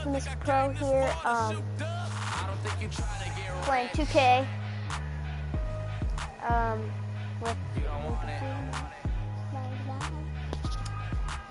Optimus Pro here, playing 2K, with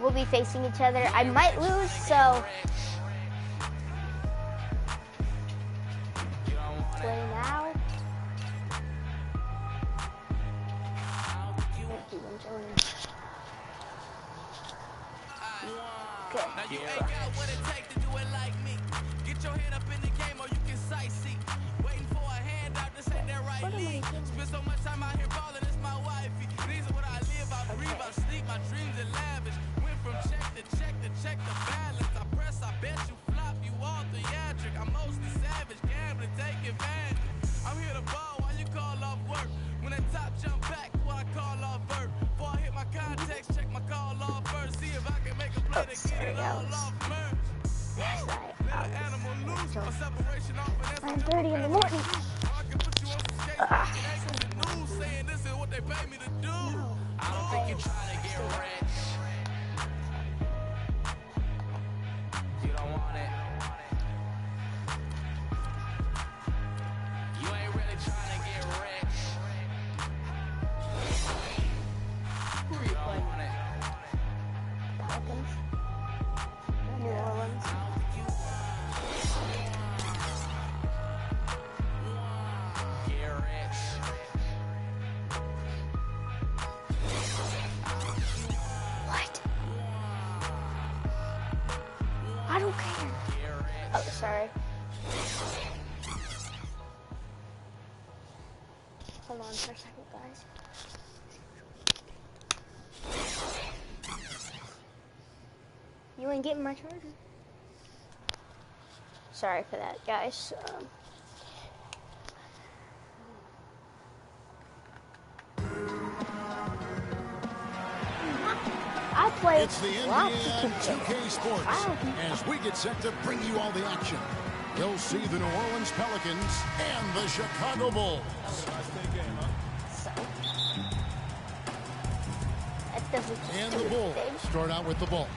we'll be facing each other. I might lose, so play now. Okay. Now you ain't got what it takes to do it like me. Get your head up in the game or you can sightsee. Waiting for a handout, this ain't that right league. Spend so much time out here balling, it's my wifey. These are what I live, I breathe, I sleep, my dreams are lavish. Went from check to balance. I press, I bet you flop, you all theatric. I'm mostly savage, gambling, take advantage. I'm here to ball while you call off work. When that top jump back, what I call off vert. Before I hit my context, check my call off first. See if I can make a play to get it all off merch. That's right. Let an animal loose, a separation off and 9:30 in the morning. I can put you on some skates and the news saying this is what they pay me to do. I don't think you're trying to get rich. You don't want it. You ain't really trying to get rich. You don't want it. Pelicans. New Orleans. Get rich. What? I don't care. Oh, sorry. Hold on for a second, guys. You ain't getting my charger. Sorry for that, guys. I play It's the NBA 2K Sports as we get set to bring you all the action. You'll see the New Orleans Pelicans and the Chicago Bulls. And the Bulls start out with the ball.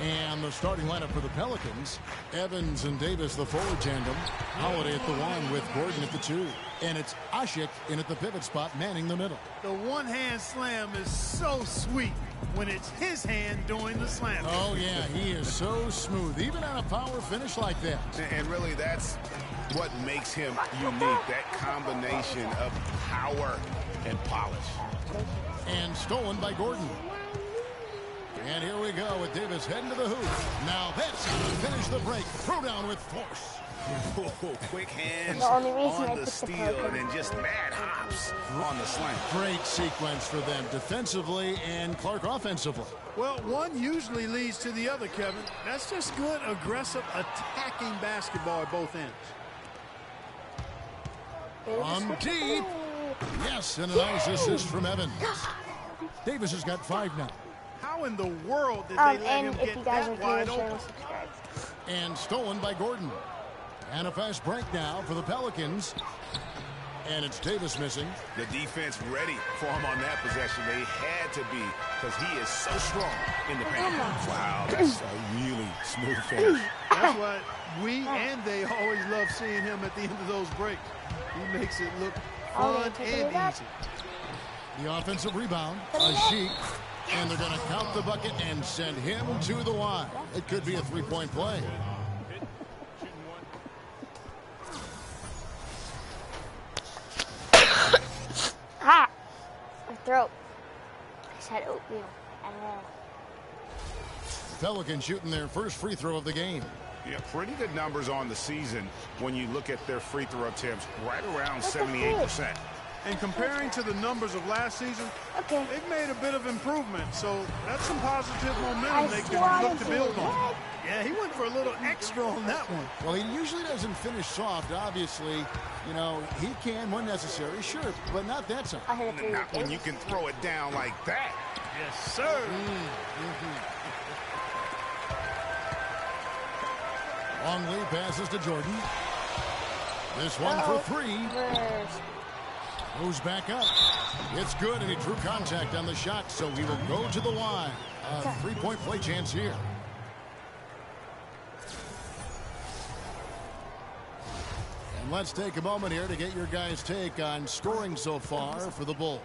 And the starting lineup for the Pelicans, Evans and Davis, the forward tandem. Holiday at the 1 with Gordon at the 2. And it's Asik in at the pivot spot, manning the middle. The one-hand slam is so sweet when it's his hand doing the slam. Oh, yeah, he is so smooth, even on a power finish like that. And really, that's what makes him unique, that combination of power and polish. And stolen by Gordon. And here we go with Davis heading to the hoop. Now that's how to finish the break. Throw down with force. Quick hands The only reason I on the picked the steal Pelicans. and then just mad hops on the slam. Great sequence for them defensively and Clark offensively. Well, one usually leads to the other, Kevin. That's just good, aggressive, attacking basketball at both ends. From deep. Yes, and a nice assist from Evans. Davis has got 5 now. How in the world did they let him and if get you guys are that new to wide the open? channel, subscribe. And stolen by Gordon. And a fast break now for the Pelicans. And it's Davis missing. The defense ready for him on that possession. They had to be because he is so strong in the paint. Wow, that's a really smooth finish. That's why we and they always love seeing him at the end of those breaks. He makes it look fun and easy. The offensive rebound, Asik. And they're going to count the bucket and send him to the line. It could be a three-point play. Ah! My throat. I just had oatmeal. Pelicans shooting their first free throw of the game. Yeah, pretty good numbers on the season when you look at their free throw attempts, right around 78%. And comparing to the numbers of last season, they've made a bit of improvement. So that's some positive momentum they can look to build on. Yeah, he went for a little extra on that one. Well, he usually doesn't finish soft, obviously. You know, he can when necessary, sure, but not that time. Not when you can throw it down like that. Yes, sir. Long lead passes to Jordan. This one for 3. Moves back up. It's good, and he drew contact on the shot, so he will go to the line. A 3-point play chance here. let's take a moment here to get your guys' take on scoring so far for the Bulls.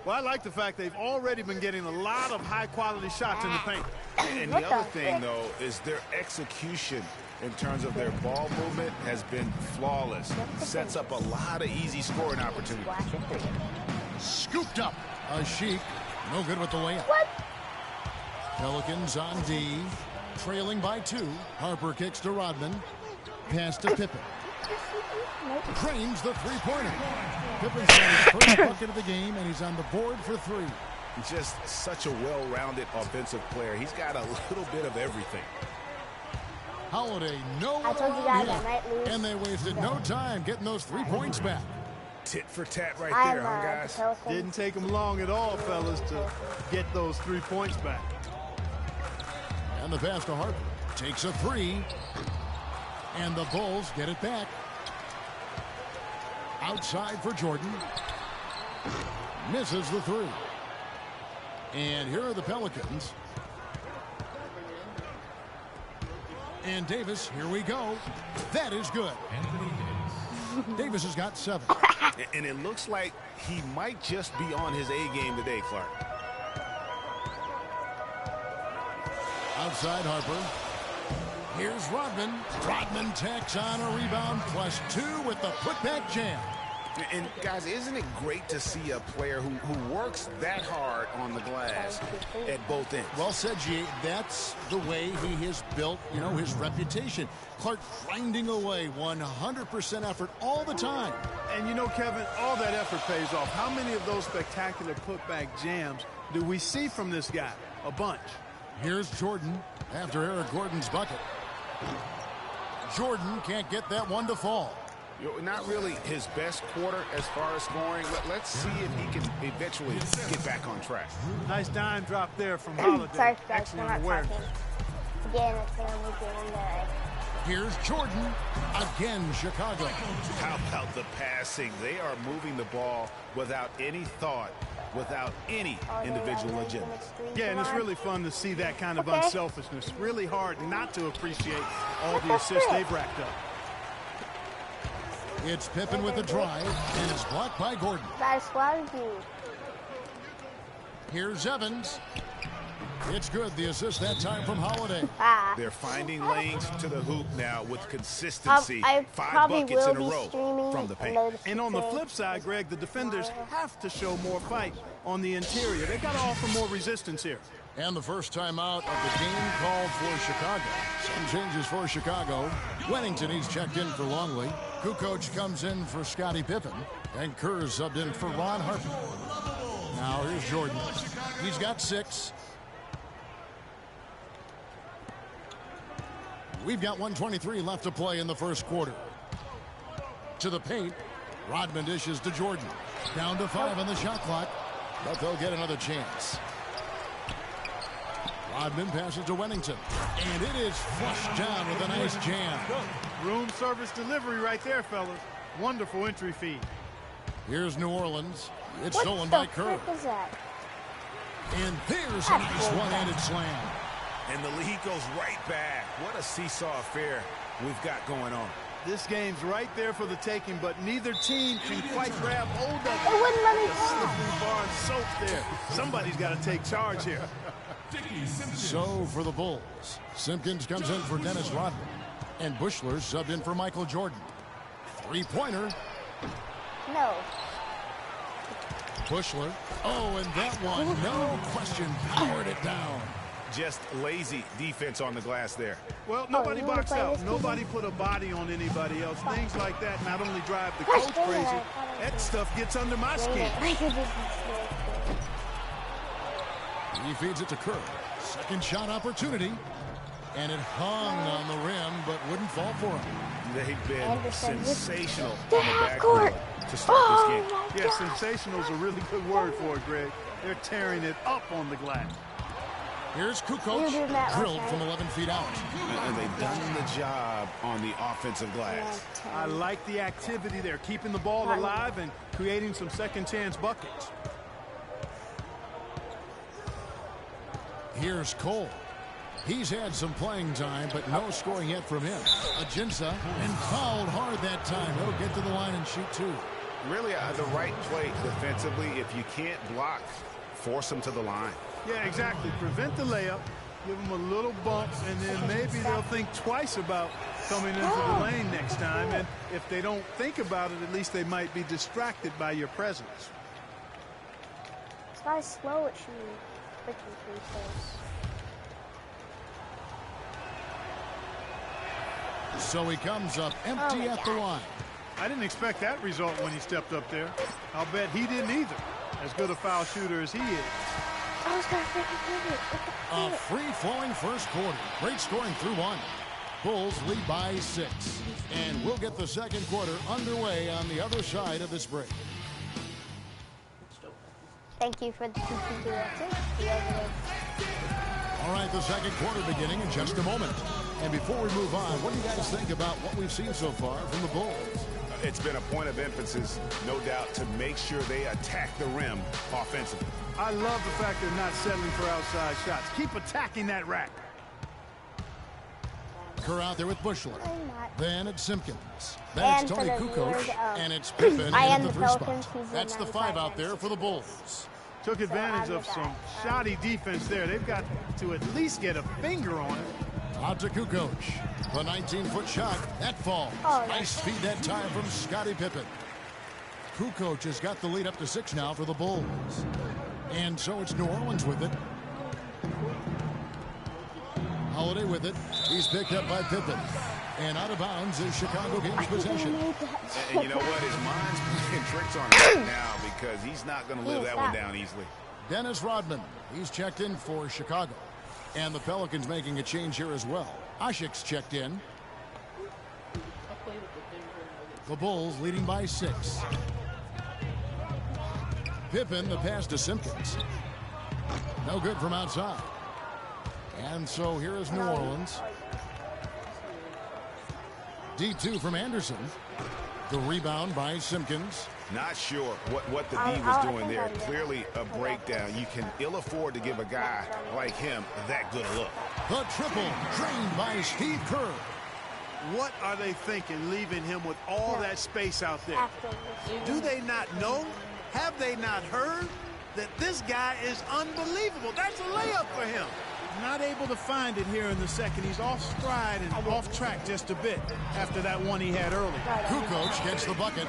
Well, I like the fact they've already been getting a lot of high-quality shots in the paint. And the other thing, though, is their execution in terms of their ball movement has been flawless. Sets up a lot of easy scoring opportunities. Scooped up. A Sheik. No good with the layup. Pelicans on D. Trailing by 2. Harper kicks to Rodman. Pass to Pippen. Cranes the three-pointer. Pippen's got his first bucket of the game, and he's on the board for 3. Just such a well-rounded offensive player. He's got a little bit of everything. Holiday, no I told you guys I might lose. and they wasted no time getting those 3 points back. Tit for tat right I'm, there, huh, guys? the Pelicans. Didn't take them long at all, fellas, to get those 3 points back. And the pass to Harper. Takes a 3. And the Bulls get it back. Outside for Jordan. Misses the 3. And here are the Pelicans. And Davis, here we go. That is good. Davis has got 7. And it looks like he might just be on his A game today, Clark. Outside Harper. Here's Rodman. Rodman tacks on a rebound +2 with the putback jam. And guys, isn't it great to see a player who works that hard on the glass at both ends? Well said, G. That's the way he has built, his reputation. Clark grinding away, 100% effort all the time. And Kevin, all that effort pays off. How many of those spectacular putback jams do we see from this guy? A bunch. Here's Jordan after Eric Gordon's bucket. Jordan can't get that one to fall. Not really his best quarter as far as scoring. Let's see if he can eventually get back on track. Nice dime drop there from Holiday. Sorry, guys, Excellent we're not awareness. talking. Again, it's the only game that Here's Jordan. Again, Chicago. How about the passing? They are moving the ball without any thought, without any individual agenda. Yeah, and it's really fun to see that kind of unselfishness. Really hard not to appreciate all the assists they've racked up. It's Pippen with the drive, and it's blocked by Gordon. That's what I do. Here's Evans. It's good. The assist that time from Holiday. They're finding lanes to the hoop now with consistency. I 5 probably buckets will in a be row streaming from the paint. And on the flip side, Greg, the defenders have to show more fight on the interior. They've got to offer more resistance here. And the first time out of the game called for Chicago. Some changes for Chicago. Wennington, he's checked in for Longley. Kukoc comes in for Scottie Pippen. And Kerr subbed in for Ron Harper. Now here's Jordan. He's got 6. We've got 1:23 left to play in the first quarter. To the paint. Rodman dishes to Jordan. Down to 5 on the shot clock. But they'll get another chance. Rodman passes to Wennington. And it is flushed down with a nice jam. Room service delivery right there, fellas. Wonderful entry feed. Here's New Orleans. It's What stolen the by Kerr. frick is that? And there's a nice one-handed slam. And the lead goes right back. What a seesaw affair we've got going on. This game's right there for the taking, but neither team can quite grab hold of it. It wouldn't let me The pass. slippery bar and soap there. Somebody's got to take charge here. So for the Bulls, Simpkins comes in for Dennis Rodman. And Bushler subbed in for Michael Jordan. 3-pointer. No. Bushler. Oh, and that one, no question, powered it down. Just lazy defense on the glass there. Well, nobody you wanna boxed play out. this Nobody put a body on anybody else. Things like that not only drive the coach crazy, that stuff gets under my skin. He feeds it to Kerr. Second shot opportunity. And it hung on the rim, but wouldn't fall for him. They've been Anderson with sensational on the the half-court. backboard to start this game. Yeah, sensational is a really good word for it, Greg. They're tearing it up on the glass. Here's You Kukoc, did that last drilled night. from 11 feet out. And they've done the job on the offensive glass. I like the activity there, keeping the ball alive and creating some second chance buckets. Here's Cole. He's had some playing time, but no scoring yet from him. Ajinça, and fouled hard that time. He'll get to the line and shoot two. Really, the right play defensively. If you can't block, force him to the line. Yeah, exactly. Prevent the layup, give them a little bump, and then maybe they'll think twice about coming into the lane next time. And if they don't think about it, at least they might be distracted by your presence. It's not as slow as shooting freaking free throws. So he comes up empty at the line. I didn't expect that result when he stepped up there. I'll bet he didn't either. As good a foul shooter as he is. I was gonna freaking get it. A free-flowing first quarter. Great scoring through one. Bulls lead by 6. And we'll get the second quarter underway on the other side of this break. Thank you for the All right, the second quarter beginning in just a moment. And before we move on, what do you guys think about what we've seen so far from the Bulls? It's been a point of emphasis, no doubt, to make sure they attack the rim offensively. I love the fact they're not settling for outside shots. Keep attacking that rack. Kerr out there with Bushler. Then it's Simpkins. Then And it's Tony for the Kukoc. viewers, And it's Pippen I at am the the 3 spot. Pelicans. He's That's the 5 out there for the Bulls. Took advantage I'm of the some guy. shoddy defense there. They've got to at least get a finger on it. Out to Kukoc. The 19-foot shot. That falls. Oh, Nice feed that time from Scottie Pippen. Kukoc has got the lead up to 6 now for the Bulls. And so it's New Orleans with it. Holiday with it. He's picked up by Pippen. And out of bounds is Chicago Kings possession. And you know what? His mind's playing tricks on him right now because he's not going to live that one down easily. Dennis Rodman. He's checked in for Chicago. And the Pelicans making a change here as well. Asik's checked in. The Bulls leading by 6. Pippen, the pass to Simpkins. No good from outside. And so here is New Orleans. D2 from Anderson. The rebound by Simpkins. Not sure what the D was doing there. Clearly a breakdown. You can ill afford to give a guy like him that good a look. The triple drained by Steve Kerr. What are they thinking, leaving him with all that space out there? Do they not know? Have they not heard that this guy is unbelievable? That's a layup for him. Not able to find it here in the second. He's off stride and off track just a bit after that one he had early. Kukoc gets the bucket.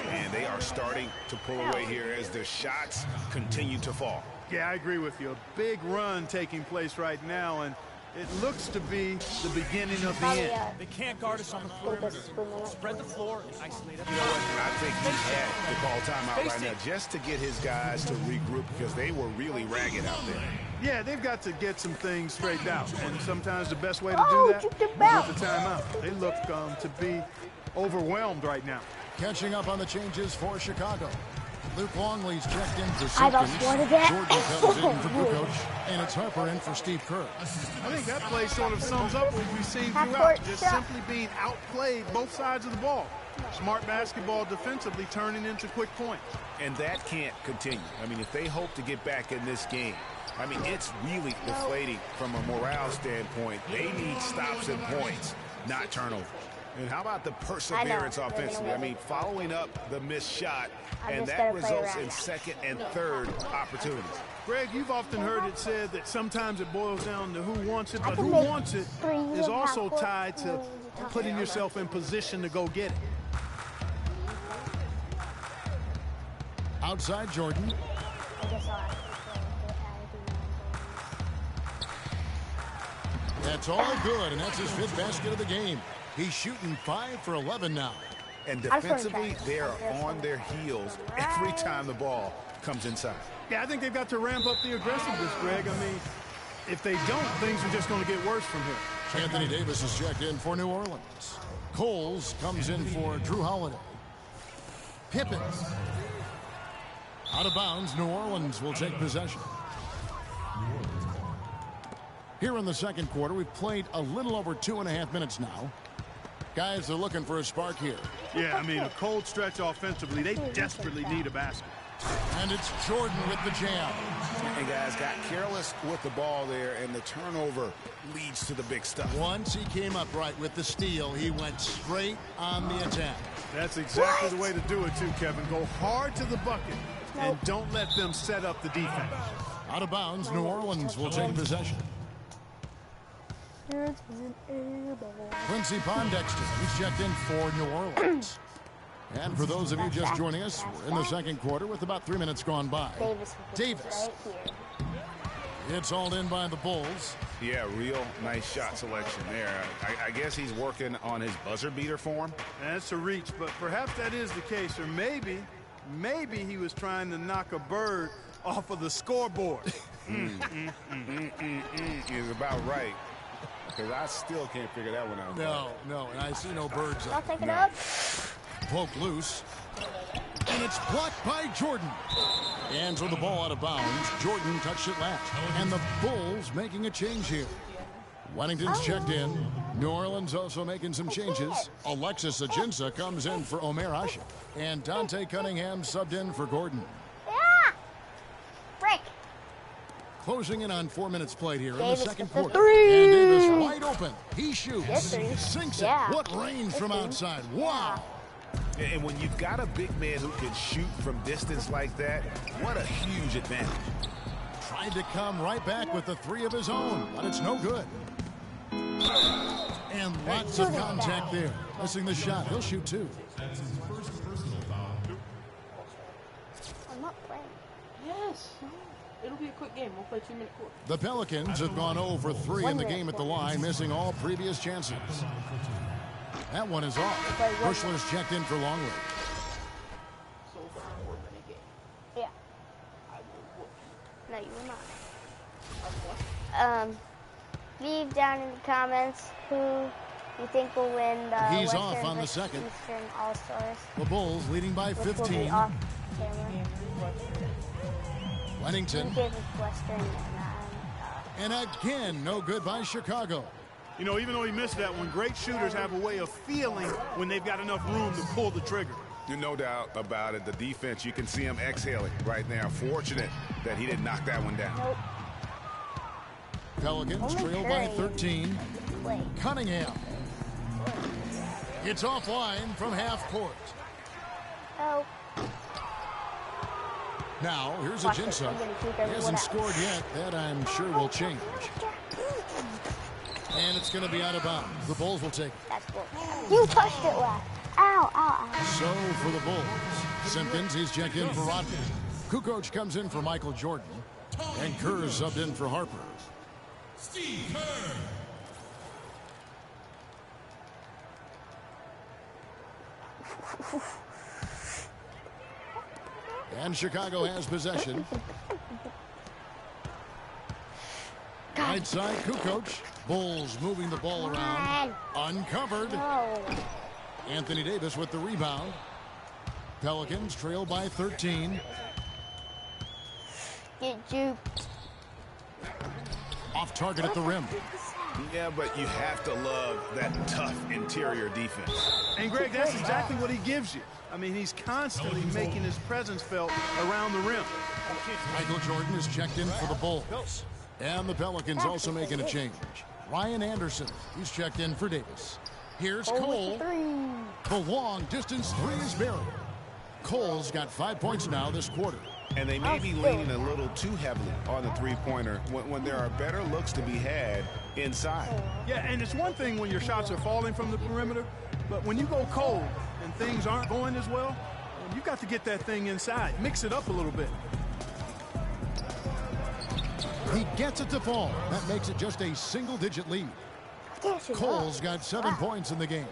And they are starting to pull away here as their shots continue to fall. Yeah, I agree with you. A big run taking place right now, and it looks to be the beginning of the end. They can't guard us on the perimeter. Spread the floor and isolate us. You know what? I think he had to call timeout right now just to get his guys to regroup because they were really ragged out there. Yeah, they've got to get some things straightened out, and sometimes the best way to do that is with the timeout. They look to be overwhelmed right now. Catching up on the changes for Chicago. Luke Longley's checked in for I got Simpkins. one of that. Jordan comes in for Kukoc. And it's Harper in for Steve Kerr. I think that play sort of sums up what we've seen throughout. Half-court Just shot. simply being outplayed both sides of the ball. Smart basketball defensively turning into quick points. And that can't continue. I mean, if they hope to get back in this game, I mean, it's really deflating from a morale standpoint. They need stops and points, not turnovers. And how about the perseverance offensively? I mean, following up the missed shot, and that results in second and third opportunities. Greg, you've often heard it said that sometimes it boils down to who wants it, but who wants it is also tied to putting yourself in position to go get it. Outside Jordan. That's all good, and that's his 5th basket of the game. He's shooting 5 for 11 now. And defensively, they are on their heels every time the ball comes inside. Yeah, I think they've got to ramp up the aggressiveness, Greg. I mean, if they don't, things are just going to get worse from here. Anthony Davis is checked in for New Orleans. Coles comes in for Drew Holiday. Pippen. Out of bounds, New Orleans will take possession. Here in the second quarter, we've played a little over 2.5 minutes now. Guys are looking for a spark here. Yeah, I mean, a cold stretch offensively. They desperately need a basket. And it's Jordan with the jam. And guys got careless with the ball there, and the turnover leads to the big stuff. Once he came up right with the steal, he went straight on the attack. That's exactly the way to do it, too, Kevin. Go hard to the bucket and don't let them set up the defense. Out of bounds, New Orleans will take possession. Quincy Pondexter, he's checked in for New Orleans. And for those of you just joining us, we're in the second quarter with about 3 minutes gone by. Davis. It's all in by the Bulls. Yeah, real nice shot selection there. I guess he's working on his buzzer beater form. That's a reach, but perhaps that is the case. Or maybe he was trying to knock a bird off of the scoreboard. Is about right. Because I still can't figure that one out. No, and I see no birds I'll up. take it up. Poke loose. And it's blocked by Jordan. And so the ball out of bounds. Jordan touched it last. And the Bulls making a change here. Wennington's checked in. New Orleans also making some changes. Alexis Ajinça comes in for Omer Asha. And Dante Cunningham subbed in for Gordon. Yeah. Break. Closing in on 4 minutes played here in the Davis second with the quarter. three. And Davis wide open. He shoots. Yes, three. Sinks Yeah. it. What range from outside. Wow. And when you've got a big man who can shoot from distance like that, what a huge advantage. Tried to come right back with the three of his own, but it's no good. And lots of contact there. Missing the shot. He'll shoot two. I'm not playing. Yes. It'll be a quick game. We'll play 2-minute quarter. The Pelicans have gone 0 for 3 in the game at the line, missing all previous chances. That one is off. Bushler's checked in for Longley. So for a 4-minute game, Yeah. I will whoop you. No, you will not. Leave down in the comments who you think will win the He's Western off on the versus second. Eastern All-Stars. The Bulls leading by Which will be 15. off camera. Wennington. Who gave us Western And again, no good by Chicago. You know, even though he missed that one, great shooters have a way of feeling when they've got enough room to pull the trigger. No doubt about it. The defense, you can see him exhaling right now. Fortunate that he didn't knock that one down. Nope. Pelicans Only trail by Curry. 13. Wait. Cunningham. It's offline from half court. Oh. Now, here's Watch Ajinça. it. I'm gonna keep He everyone hasn't out. scored yet. That I'm sure will change. And it's going to be out of bounds. The Bulls will take it. That's bull. You touched it last. Ow, ow, ow. So for the Bulls, Simpkins, he's checked in for Rodman. Kukoc comes in for Michael Jordan. And Kerr subbed in for Harper. Steve Kerr. And Chicago has possession. Right side, Kukoc. Bulls moving the ball around. Uncovered. No. Anthony Davis with the rebound. Pelicans trail by 13. Get duped. Off target at the rim. Yeah, but you have to love that tough interior defense. And, Greg, that's exactly what he gives you. I mean, he's constantly making his presence felt around the rim. Michael Jordan is checked in for the Bulls. And the Pelicans also making a change. Ryan Anderson, he's checked in for Davis. Here's Cole. The long distance three is buried. Cole's got 5 points now this quarter. And they may be leaning a little too heavily on the three-pointer when there are better looks to be had inside. Yeah, and it's one thing when your shots are falling from the perimeter, but when you go cold and things aren't going as well, you've got to get that thing inside. Mix it up a little bit. He gets it to fall. That makes it just a single-digit lead. Cole's got 7 points in the game.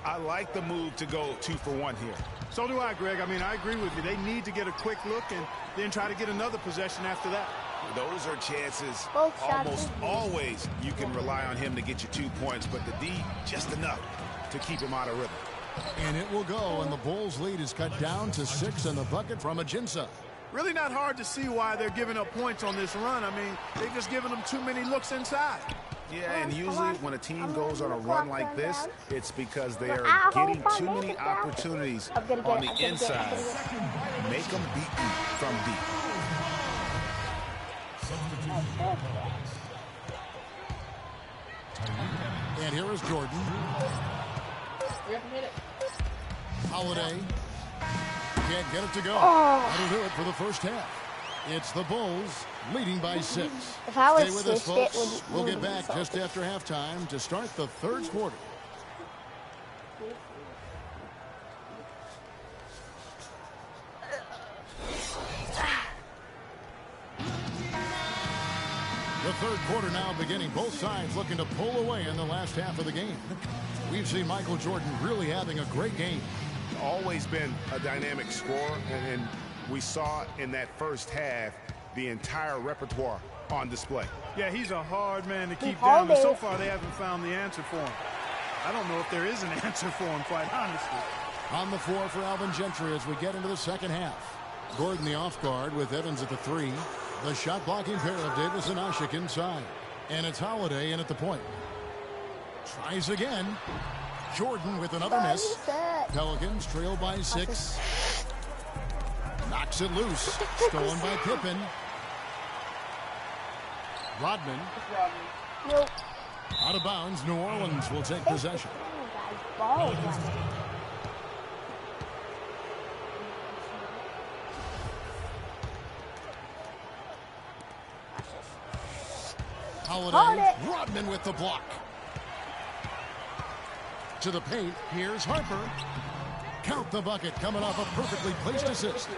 I like the move to go 2 for 1 here. So do I, Greg. I mean, I agree with you. They need to get a quick look and then try to get another possession after that. Those are chances. Both shots. Almost always you can rely on him to get you 2 points, but the D just enough to keep him out of rhythm. And it will go, and the Bulls' lead is cut down to 6 in the bucket from Ajinça. Really not hard to see why they're giving up points on this run. I mean, they've just given them too many looks inside. Yeah, and usually when a team goes on a run like this, it's because they are Ow, getting hold on, too make many it down. opportunities I'm gonna get on it, the I'm gonna get it, inside. I'm gonna Make them beat you from deep. And here is Jordan. Holiday. Can't get it to go. That'll do it for the first half. It's the Bulls leading by 6. If I Stay with us, folks. We'll get back just after halftime to start the third quarter. The third quarter now beginning. Both sides looking to pull away in the last half of the game. We've seen Michael Jordan really having a great game. Always been a dynamic scorer, and we saw in that first half the entire repertoire on display. Yeah, he's a hard man to keep down, and so far they haven't found the answer for him. I don't know if there is an answer for him, quite honestly. On the floor for Alvin Gentry as we get into the second half. Gordon the off guard with Evans at the 3. The shot blocking pair of Davis and Ashik inside. And it's Holiday in at the point. Tries again. Jordan with another miss. Pelicans trail by 6. Knocks it loose. Stolen by Pippen. Rodman. Nope. Out of bounds. New Orleans will take possession. Holiday. Rodman with the block. To the paint. Here's Harper. Count the bucket coming off a perfectly placed assist.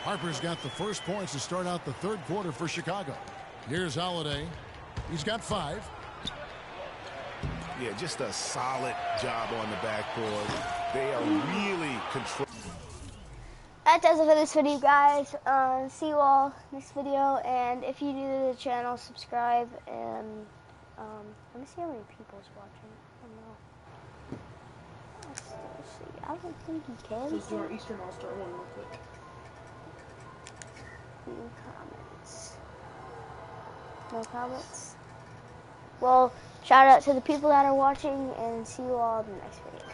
Harper's got the first points to start out the third quarter for Chicago. Here's Holiday. He's got 5. Yeah, just a solid job on the backboard. They are really controlling. That does it for this video, guys. See you all next video. And if you're new to the channel, subscribe. And let me see how many people's watching. I don't know. Let's see. I don't think you can. Let's do our Eastern All-Star one real quick. New comments. No comments? Well, shout out to the people that are watching, and see you all in the next video.